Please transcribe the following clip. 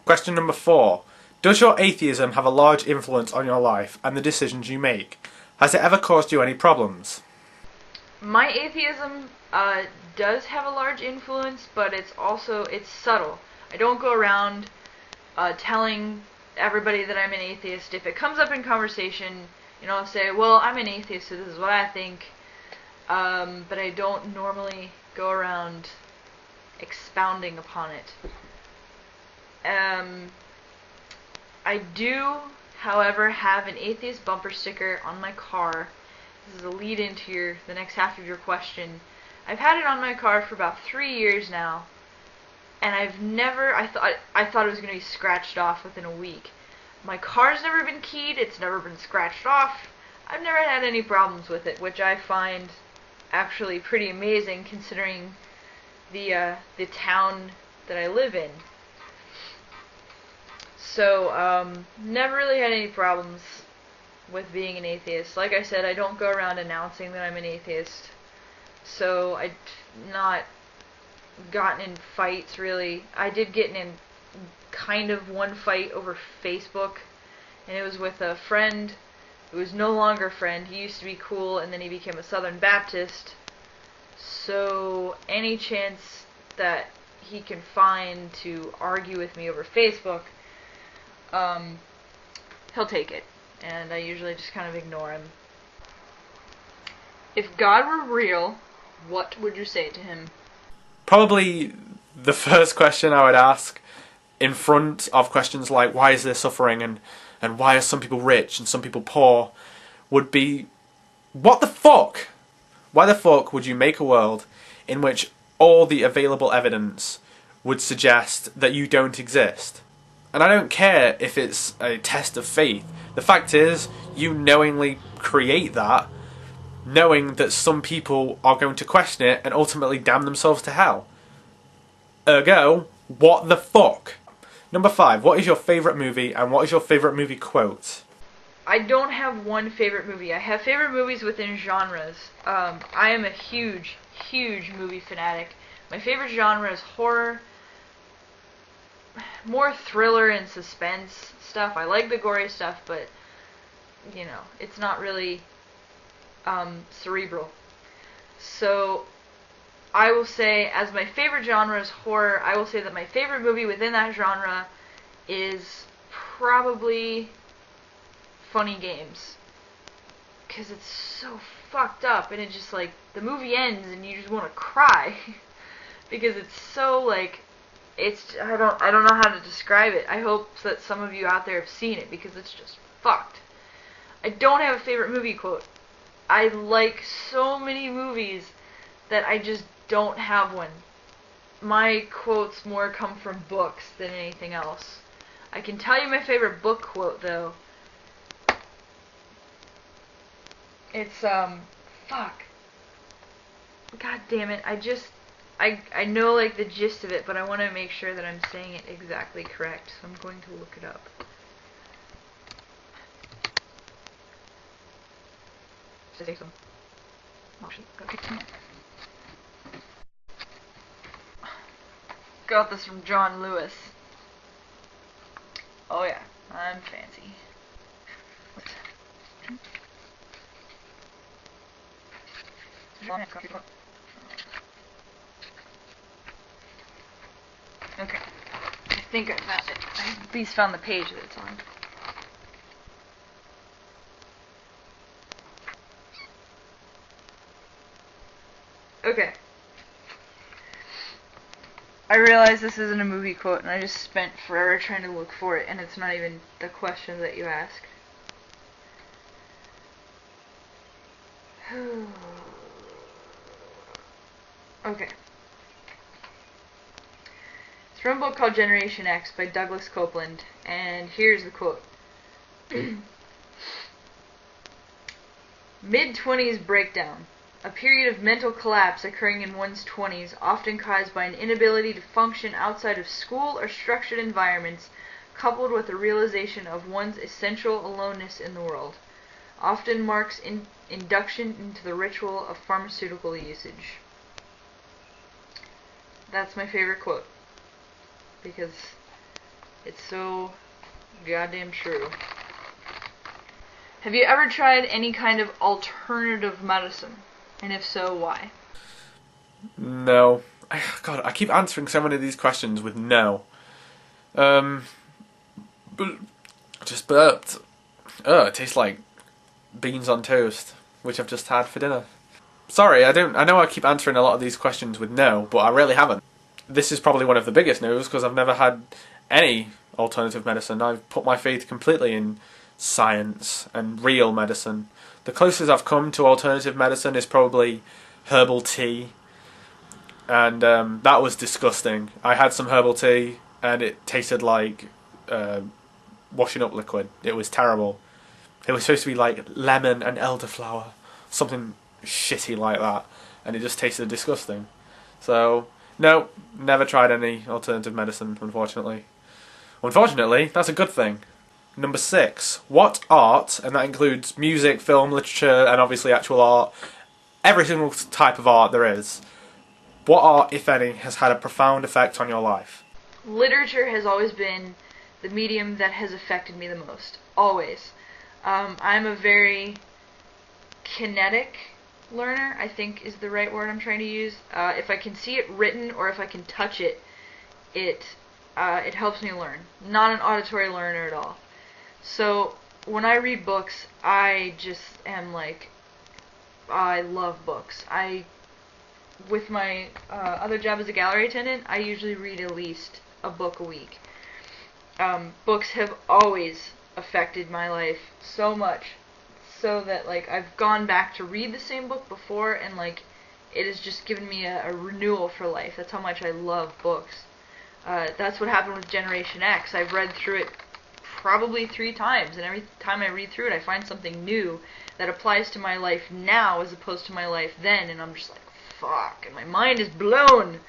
Question number 4. Does your atheism have a large influence on your life and the decisions you make? Has it ever caused you any problems? My atheism does have a large influence, but it's subtle. I don't go around telling everybody that I'm an atheist. If it comes up in conversation, I'll say, well, I'm an atheist, so this is what I think. But I don't normally go around expounding upon it. I do, however, have an atheist bumper sticker on my car. This is a lead into the next half of your question. I've had it on my car for about 3 years now, and I thought it was going to be scratched off within a week. My car's never been keyed, it's never been scratched off. I've never had any problems with it, which I find actually pretty amazing considering the town that I live in. So, never really had any problems with being an atheist. Like I said, I don't go around announcing that I'm an atheist. So, I've not gotten in fights, really. I did get in kind of one fight over Facebook, and it was with a friend who was no longer a friend. He used to be cool, and then he became a Southern Baptist. So, any chance that he can find to argue with me over Facebook, he'll take it, and I usually just kind of ignore him. If God were real, what would you say to him? Probably the first question I would ask, in front of questions like why is there suffering and why are some people rich and some people poor, would be, what the fuck? Why the fuck would you make a world in which all the available evidence would suggest that you don't exist? And I don't care if it's a test of faith. The fact is, you knowingly create that, knowing that some people are going to question it and ultimately damn themselves to hell. Ergo, what the fuck? Number 5, what is your favourite movie and what is your favourite movie quote? I don't have one favorite movie. I have favorite movies within genres. I am a huge, huge movie fanatic. My favorite genre is horror, more thriller and suspense stuff. I like the gory stuff, but, it's not really cerebral. So, I will say, as my favorite genre is horror, I will say that my favorite movie within that genre is probably Funny Games. Because it's so fucked up, and it just, the movie ends and you just want to cry. Because it's so, I don't know how to describe it. I hope that some of you out there have seen it, because it's just fucked. I don't have a favorite movie quote. I like so many movies that I just don't have one. My quotes more come from books than anything else. I can tell you my favorite book quote, though. It's, fuck. God damn it, I know, the gist of it, but I want to make sure that I'm saying it exactly correct, so I'm going to look it up. Got this from John Lewis. Oh yeah, I'm fancy. Okay, I think I found it. I at least found the page that it's on. Okay. I realize this isn't a movie quote, and I just spent forever trying to look for it, and it's not even the question that you asked. Okay. It's from a book called Generation X by Douglas Copeland, and here's the quote. Mid-20s breakdown. A period of mental collapse occurring in one's 20s, often caused by an inability to function outside of school or structured environments, coupled with a realization of one's essential aloneness in the world, often marks induction into the ritual of pharmaceutical usage. That's my favorite quote, because It's so goddamn true. Have you ever tried any kind of alternative medicine? And if so, why? No. God, I keep answering so many of these questions with no. But I just burped. It tastes like beans on toast, which I've just had for dinner. Sorry, I know I keep answering a lot of these questions with no, but I really haven't. This is probably one of the biggest no's because I've never had any alternative medicine. I've put my faith completely in science and real medicine. The closest I've come to alternative medicine is probably herbal tea, and that was disgusting. I had some herbal tea and it tasted like washing up liquid. It was terrible. It was supposed to be like lemon and elderflower, something shitty like that, and it just tasted disgusting. So, no, never tried any alternative medicine, unfortunately. Unfortunately, that's a good thing. Number 6. What art, and that includes music, film, literature, and obviously actual art, every single type of art there is, what art, if any, has had a profound effect on your life? Literature has always been the medium that has affected me the most. Always. I'm a very kinetic learner, I think is the right word I'm trying to use. If I can see it written or if I can touch it, it helps me learn. Not an auditory learner at all. So when I read books, I just am like, I love books. With my other job as a gallery attendant, I usually read at least a book a week. Books have always affected my life so much, so that like I've gone back to read the same book before, and like it has just given me a renewal for life. That's how much I love books. That's what happened with Generation X. I've read through it probably 3 times, and every time I read through it I find something new that applies to my life now as opposed to my life then, and I'm just like, fuck, and my mind is blown.